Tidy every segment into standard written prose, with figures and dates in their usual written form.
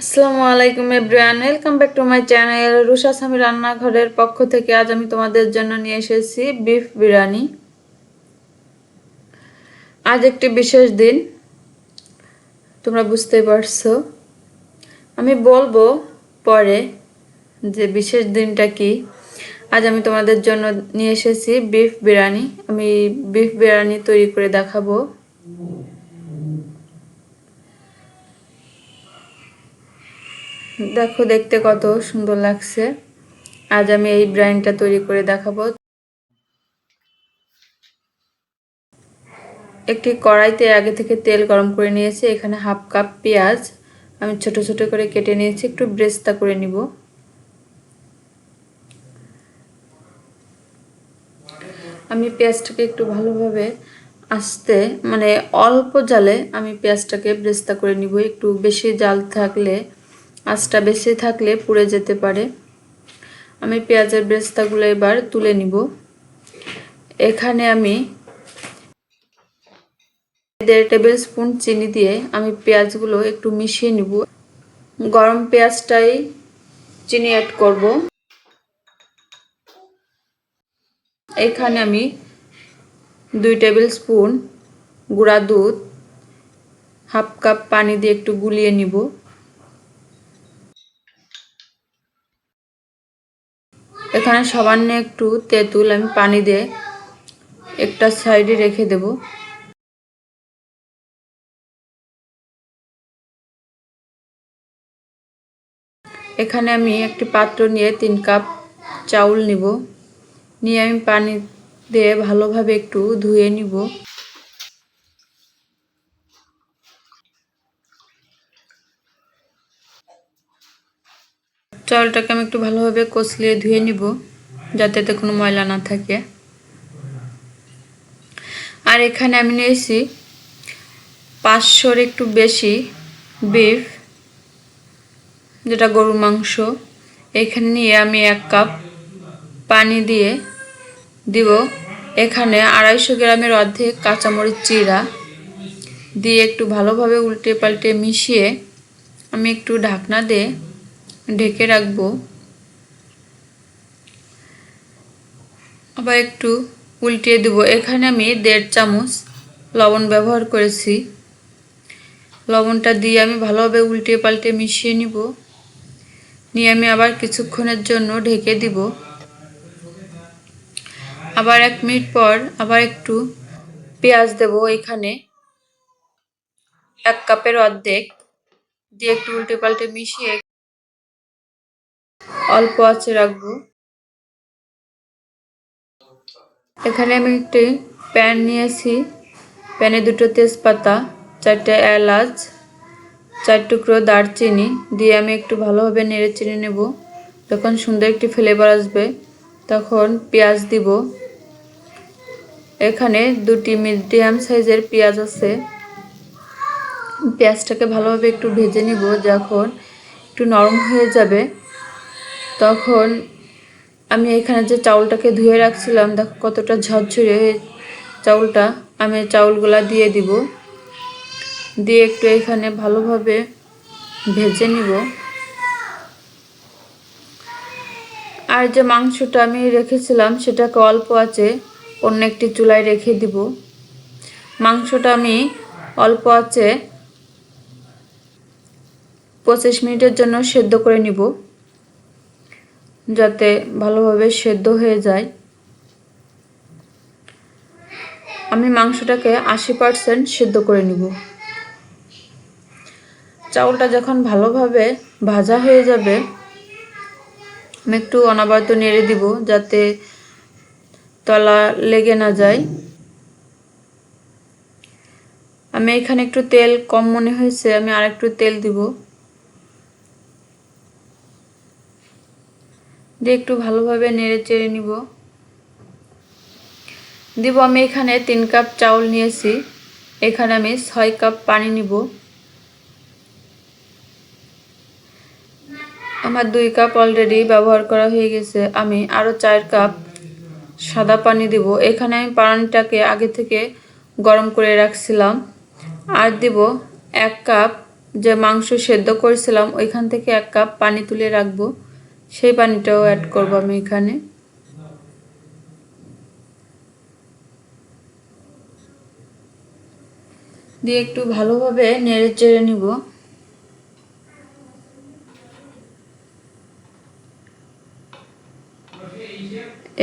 আসসালামু আলাইকুম everyone, welcome back to my channel Rusha Sami রান্নাঘরের পক্ষ থেকে। আজ আমি তোমাদের জন্য নিয়ে এসেছি বিফ বিরিয়ানি। আজ একটি বিশেষ দিন, তোমরা বুঝতেই পারছো। আমি বলবো পরে যে বিশেষ দিনটা কি। আজ আমি তোমাদের জন্য নিয়ে এসেছি বিফ বিরিয়ানি। আমি বিফ বিরিয়ানি তৈরি করে দেখাবো। দেখো, দেখতে কত সুন্দর লাগছে। আজ আমি এই বিরিয়ানিটা তৈরি করে দেখাবো। একটি কড়াইতে আগে থেকে তেল গরম করে নিয়েছি। এখানে হাফ কাপ পেঁয়াজ আমি ছোট ছোট করে কেটে নিয়েছি, একটু ব্রেস্তা করে নিব। আমি পেঁয়াজটাকে একটু ভালোভাবে অল্প জালে আমি পেঁয়াজটাকে ব্রেস্তা করে নিব। একটু বেশি জাল থাকলে, আঁচটা বেশি থাকলে পুড়ে যেতে পারে। আমি পেঁয়াজের ব্রেস্তাগুলো এবার তুলে নিব। এখানে আমি 1.5 টেবিল স্পুন চিনি দিয়ে আমি পেঁয়াজগুলো একটু মিশিয়ে নিব। গরম পেঁয়াজটাই চিনি অ্যাড করব। এখানে আমি 2 টেবিল স্পুন গুঁড়া দুধ হাফ কাপ পানি দিয়ে একটু গুলিয়ে নিব। এখানে সামান্য একটু তেঁতুল আমি পানি দিয়ে একটা সাইডে রেখে দেব। এখানে আমি একটি পাত্র নিয়ে 3 কাপ চাউল নিব। নিয়ে আমি পানি দিয়ে ভালোভাবে একটু ধুয়ে নিব। চাউলটাকে আমি একটু ভালোভাবে কষলিয়ে ধুয়ে নিব, যাতে এতে কোনো ময়লা না থাকে। আর এখানে আমি নিয়েছি 500-র একটু বেশি বিফ, যেটা গরুর মাংস। এখানে নিয়ে আমি 1 কাপ পানি দিয়ে দিব। এখানে 250 গ্রামের অর্ধেক কাঁচামরিচ চিরা দিয়ে একটু ভালোভাবে উল্টে পাল্টে মিশিয়ে আমি একটু ঢাকনা দিয়ে ঢেকে রাখবো। আবার একটু উল্টিয়ে দেব। এখানে আমি 1.5 চামচ লবণ ব্যবহার করেছি। লবণটা দিয়ে আমি ভালোভাবে উল্টিয়ে পাল্টে মিশিয়ে নিব। নিয়ে আমি আবার কিছুক্ষণের জন্য ঢেকে দিব। আবার 1 মিনিট পর আবার একটু পেঁয়াজ দেব। এখানে 1 কাপের অর্ধেক দিয়ে একটু উল্টে পাল্টে মিশিয়ে অল্প আঁচে রাখবো। এখানে আমি একটি প্যান নিয়েছি। প্যানে 2টো তেজপাতা, 4টে এলাচ, 4 টুকরো দারচিনি দিয়ে আমি একটু ভালোভাবে নেড়ে চেড়ে নেব। যখন সুন্দর একটি ফ্লেভার আসবে তখন পেঁয়াজ দিব। এখানে 2টি মিডিয়াম সাইজের পেঁয়াজ আছে। পেঁয়াজটাকে ভালোভাবে একটু ভেজে নিব। যখন একটু নরম হয়ে যাবে তখন আমি এখানে যে চাউলটাকে ধুয়ে রাখছিলাম, দেখো কতটা ঝরঝরে চাউলটা, আমি চাউলগুলা দিয়ে দিব। দিয়ে একটু এখানে ভালোভাবে ভেজে নিব। আর যে মাংসটা আমি রেখেছিলাম সেটাকে অল্প আঁচে অন্য একটি চুলায় রেখে দিব। মাংসটা আমি অল্প আঁচে 25 মিনিটের জন্য সেদ্ধ করে নিব, যাতে ভালোভাবে সেদ্ধ হয়ে যায়। আমি মাংসটাকে 80% সেদ্ধ করে নিব। চাউলটা যখন ভালোভাবে ভাজা হয়ে যাবে আমি একটু অনবরত নেড়ে দিব, যাতে তলা লেগে না যায়। আমি এখানে একটু তেল কম মনে হয়েছে, আমি আরেকটু তেল দিব। দিয়ে একটু ভালোভাবে নেড়ে চেড়ে নিব। আমি এখানে 3 কাপ চাউল নিয়েছি। এখানে আমি 6 কাপ পানি নিব। আমার 2 কাপ অলরেডি ব্যবহার করা হয়ে গেছে। আমি আরও 4 কাপ সাদা পানি দিব। এখানে আমি পানিটাকে আগে থেকে গরম করে রাখছিলাম। আর দিব 1 কাপ যে মাংস সেদ্ধ করেছিলাম ওইখান থেকে 1 কাপ পানি তুলে রাখবো, সেই পানিটাও অ্যাড করব আমি এখানে। দিয়ে একটু ভালোভাবে নেড়ে চেড়ে নিব।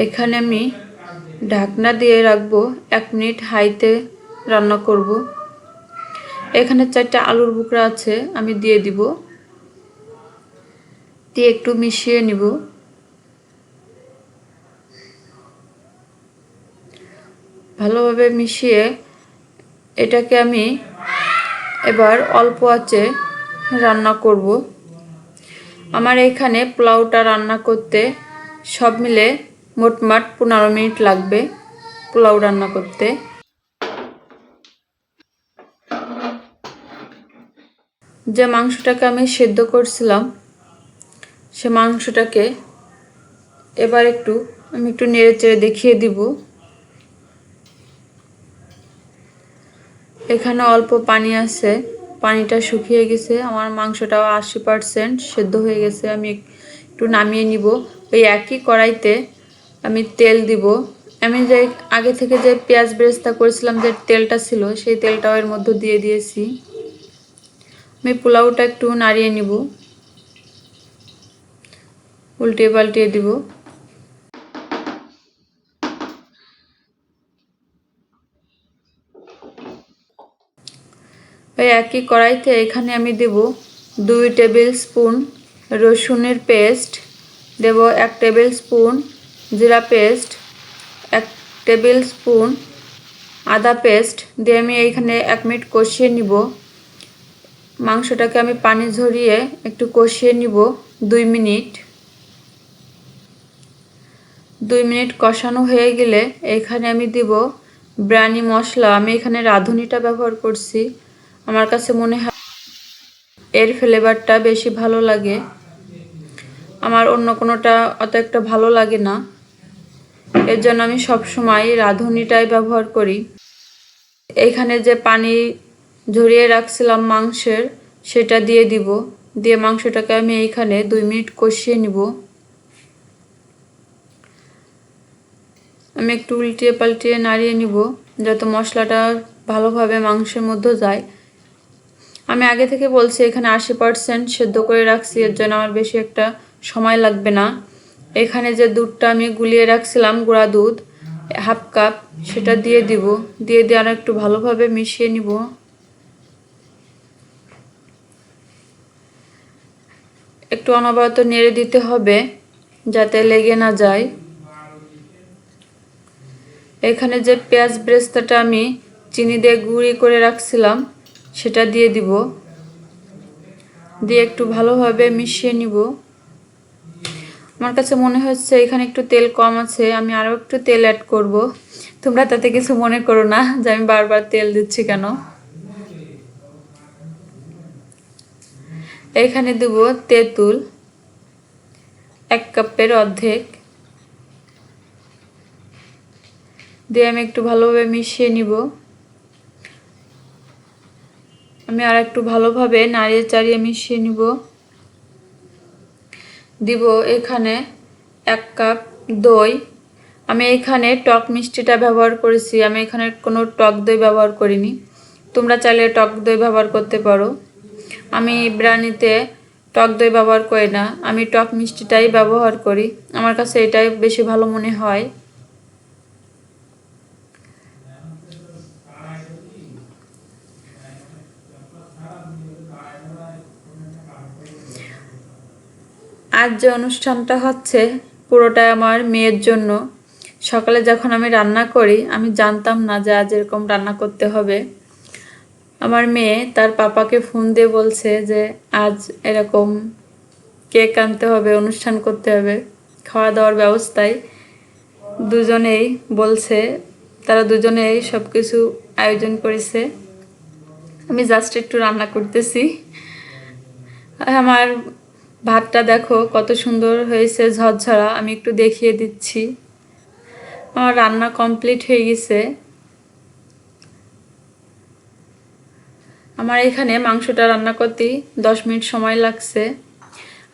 এখানে আমি ঢাকনা দিয়ে রাখবো, 1 মিনিট হাইতে রান্না করব। এখানে 4টা আলুর বুকরা আছে, আমি দিয়ে দিব, দিয়ে একটু মিশিয়ে নিব। ভালোভাবে মিশিয়ে এটাকে আমি এবার অল্প আঁচে রান্না করব। আমার এখানে পোলাওটা রান্না করতে সব মিলে মোটমাট 15 মিনিট লাগবে পোলাও রান্না করতে। যে মাংসটাকে আমি সেদ্ধ করছিলাম সে মাংসটাকে এবার আমি একটু নেড়ে চেড়ে দেখিয়ে দিব। এখানে অল্প পানি আছে, পানিটা শুকিয়ে গেছে, আমার মাংসটাও 80% সেদ্ধ হয়ে গেছে। আমি একটু নামিয়ে নিব। ওই একই কড়াইতে আমি তেল দিব। আমি যে আগে থেকে যে পেঁয়াজ বেরেস্তা করেছিলাম, যে তেলটা ছিল সেই তেলটাও এর মধ্যে দিয়ে দিয়েছি। আমি পোলাওটা একটু নাড়িয়ে নিব, উল্টিয়ে পাল্টিয়ে দিব। ওই একই কড়াইতে এখানে আমি দেব 2 টেবিল স্পুন রসুনের পেস্ট, দেব 1 টেবিল স্পুন জিরা পেস্ট, 1 টেবিল স্পুন আদা পেস্ট দিয়ে আমি এইখানে 1 মিনিট কষিয়ে নিব। মাংসটাকে আমি পানি ঝরিয়ে একটু কষিয়ে নিব 2 মিনিট। 2 মিনিট কষানো হয়ে গেলে এখানে আমি দিব বিরিয়ানি মশলা। আমি এখানে রাঁধুনিটা ব্যবহার করছি, আমার কাছে মনে হয় এর ফ্লেভারটা বেশি ভালো লাগে, আমার অন্য কোনোটা অত একটা ভালো লাগে না, এর জন্য আমি সবসময় রাঁধুনিটাই ব্যবহার করি। এখানে যে পানি ঝরিয়ে রাখছিলাম মাংসের সেটা দিয়ে দিব, দিয়ে মাংসটাকে আমি এইখানে 2 মিনিট কষিয়ে নিব। আমি একটু উল্টিয়ে পাল্টিয়ে নাড়িয়ে নিব যাতে মশলাটা ভালোভাবে মাংসের মধ্যে যায়। আমি আগে থেকে বলছি এখানে 80% সেদ্ধ করে রাখছি, এর জন্য আমার বেশি একটা সময় লাগবে না। এখানে যে দুধটা আমি গুলিয়ে রাখছিলাম, গুঁড়া দুধ 1/2 কাপ, সেটা দিয়ে দিব, দিয়ে আর একটু ভালোভাবে মিশিয়ে নিব। একটু অনবরত নেড়ে দিতে হবে যাতে লেগে না যায়। এখানে যে পেঁয়াজ বেরেস্তাটা আমি চিনি দিয়ে গুঁড়ি করে রাখছিলাম সেটা দিয়ে দিব, দিয়ে একটু ভালোভাবে মিশিয়ে নিব। আমার কাছে মনে হচ্ছে এখানে একটু তেল কম আছে, আমি আরও একটু তেল অ্যাড করব। তোমরা তাতে কিছু মনে করো না যে আমি বারবার তেল দিচ্ছি কেন। এখানে দেব তেঁতুল 1 কাপের অর্ধেক, দিয়ে আমি একটু ভালোভাবে মিশিয়ে নিব। আমি আর একটু ভালোভাবে নাড়িয়ে চাড়িয়ে মিশিয়ে নিব। দিব এখানে 1 কাপ দই। আমি এখানে টক মিষ্টিটা ব্যবহার করেছি, আমি এখানে কোনো টক দই ব্যবহার করিনি, তোমরা চাইলে টক দই ব্যবহার করতে পারো। আমি বিরিয়ানিতে টক দই ব্যবহার করি না, আমি টক মিষ্টিটাই ব্যবহার করি, আমার কাছে এটাই বেশি ভালো মনে হয়। আজ যে অনুষ্ঠানটা হচ্ছে পুরোটাই আমার মেয়ের জন্য। সকালে যখন আমি রান্না করি আমি জানতাম না যে আজ এরকম রান্না করতে হবে। আমার মেয়ে তার পাপাকে ফোন দিয়ে বলছে যে আজ এরকম কেক আনতে হবে, অনুষ্ঠান করতে হবে, খাওয়া দাওয়ার ব্যবস্থায় দুজনেই বলছে, তারা দুজনেই সব কিছু আয়োজন করেছে। আমি জাস্ট একটু রান্না করতেছি। আমার ভাতটা দেখো কত সুন্দর হয়েছে, ঝরঝরা, আমি একটু দেখিয়ে দিচ্ছি। আমার রান্না কমপ্লিট হয়ে গেছে। আমার এখানে মাংসটা রান্না করতে 10 মিনিট সময় লাগছে।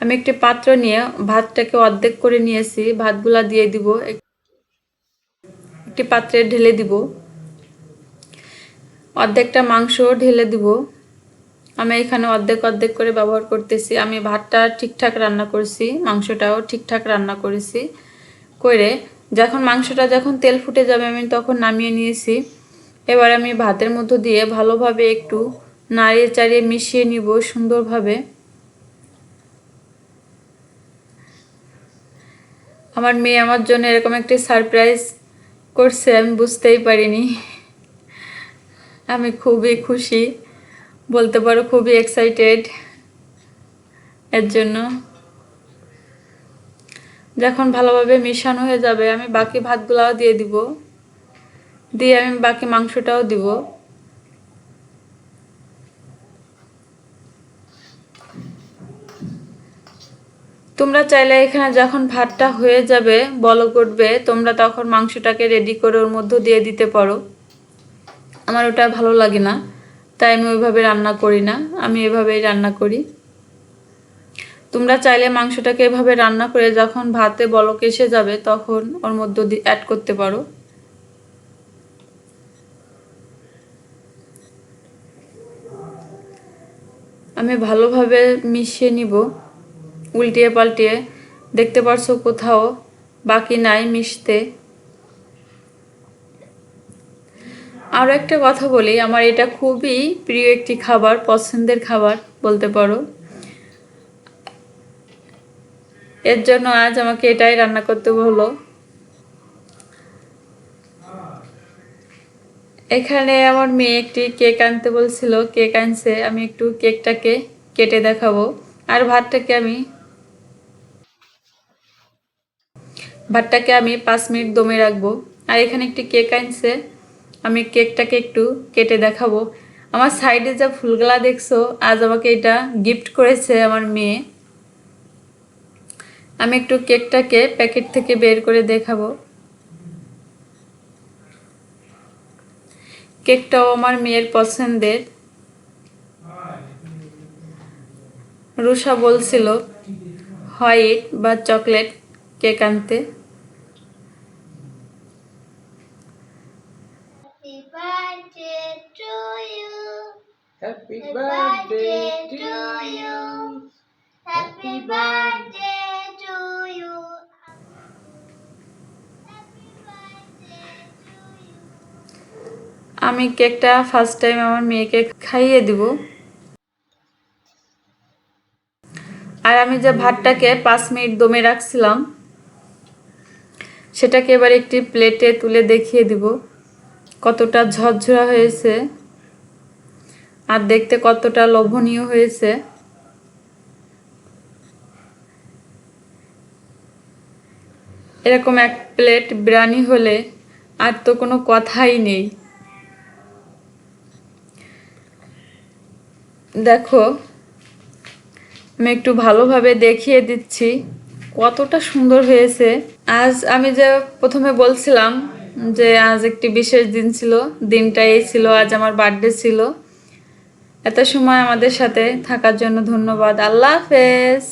আমি একটি পাত্র নিয়ে ভাতটাকে অর্ধেক করে নিয়েছি। ভাতগুলা দিয়ে দিব, একটি পাত্রে ঢেলে দিব, অর্ধেকটা মাংস ঢেলে দিব। আমি এখানে অর্ধেক অর্ধেক করে ব্যবহার করতেছি। আমি ভাতটা ঠিকঠাক রান্না করেছি, মাংসটাও ঠিকঠাক রান্না করেছি করে যখন মাংসটা যখন তেল ফুটে যাবে আমি তখন নামিয়ে নিয়েছি। এবার আমি ভাতের মধ্য দিয়ে ভালোভাবে একটু নাড়িয়ে চাড়িয়ে মিশিয়ে নিব সুন্দরভাবে। আমার মেয়ে আমার জন্য এরকম একটি সারপ্রাইজ করছে, আমি বুঝতেই পারিনি। আমি খুবই খুশি, বলতে পারো খুবই এক্সাইটেড এর জন্য। যখন ভালোভাবে মিশানো হয়ে যাবে আমি বাকি ভাতগুলাও দিয়ে দিব, দিয়ে আমি বাকি মাংসটাও দিব। তোমরা চাইলে এখানে যখন ভাতটা হয়ে যাবে বলক উঠবে তোমরা তখন মাংসটাকে রেডি করে ওর মধ্যে দিয়ে দিতে পারো। আমার ওটা ভালো লাগে না, তাই আমি ওইভাবে রান্না করি না, আমি এভাবেই রান্না করি। তোমরা চাইলে মাংসটাকে এভাবে রান্না করে যখন ভাতে বলক এসে যাবে তখন ওর মধ্যে অ্যাড করতে পারো। আমি ভালোভাবে মিশিয়ে নিব, উল্টিয়ে পাল্টিয়ে। দেখতে পারছো কোথাও বাকি নাই মিশতে। আরও একটা কথা বলি, আমার এটা খুবই প্রিয় একটি খাবার, পছন্দের খাবার বলতে পারো। এর জন্য আজ আমাকে এটাই রান্না করতে হলো। এখানে আমার মেয়ে একটি কেক আনতে বলছিল, কেক আনছে। আমি একটু কেকটাকে কেটে দেখাবো। আর ভাতটাকে আমি 5 মিনিট দমে রাখবো। আর এখানে একটি কেক আনছে, আমি কেকটাকে একটু কেটে দেখাবো। আমার সাইডে যা ফুলগুলা দেখছো আজ আমাকে এটা গিফট করেছে আমার মেয়ে। আমি একটু কেকটাকে প্যাকেট থেকে বের করে দেখাবো। কেকটাও আমার মেয়ের পছন্দের। রুষা বলছিল হোয়াইট বা চকলেট কেক আনতে। Happy birthday to you. Happy birthday to you. আমি কেকটা ফার্স্ট টাইম আমার মেয়েকে খাইয়ে দিব। আর আমি যে ভাতটাকে 5 মিনিট দমে রাখছিলাম সেটাকে এবার একটি প্লেটে তুলে দেখিয়ে দিব কতটা ঝরঝরা হয়েছে আর দেখতে কতটা লোভনীয় হয়েছে। এরকম এক প্লেট বিরিয়ানি হলে আর তো কোনো কথাই নেই। দেখো আমি একটু ভালোভাবে দেখিয়ে দিচ্ছি কতটা সুন্দর হয়েছে। আজ আমি যে প্রথমে বলছিলাম যে আজ একটি বিশেষ দিন ছিল, দিনটা এই ছিল, আজ আমার বার্থডে ছিল। এত সময় আমাদের সাথে থাকার জন্য ধন্যবাদ। আল্লাহ হাফেজ।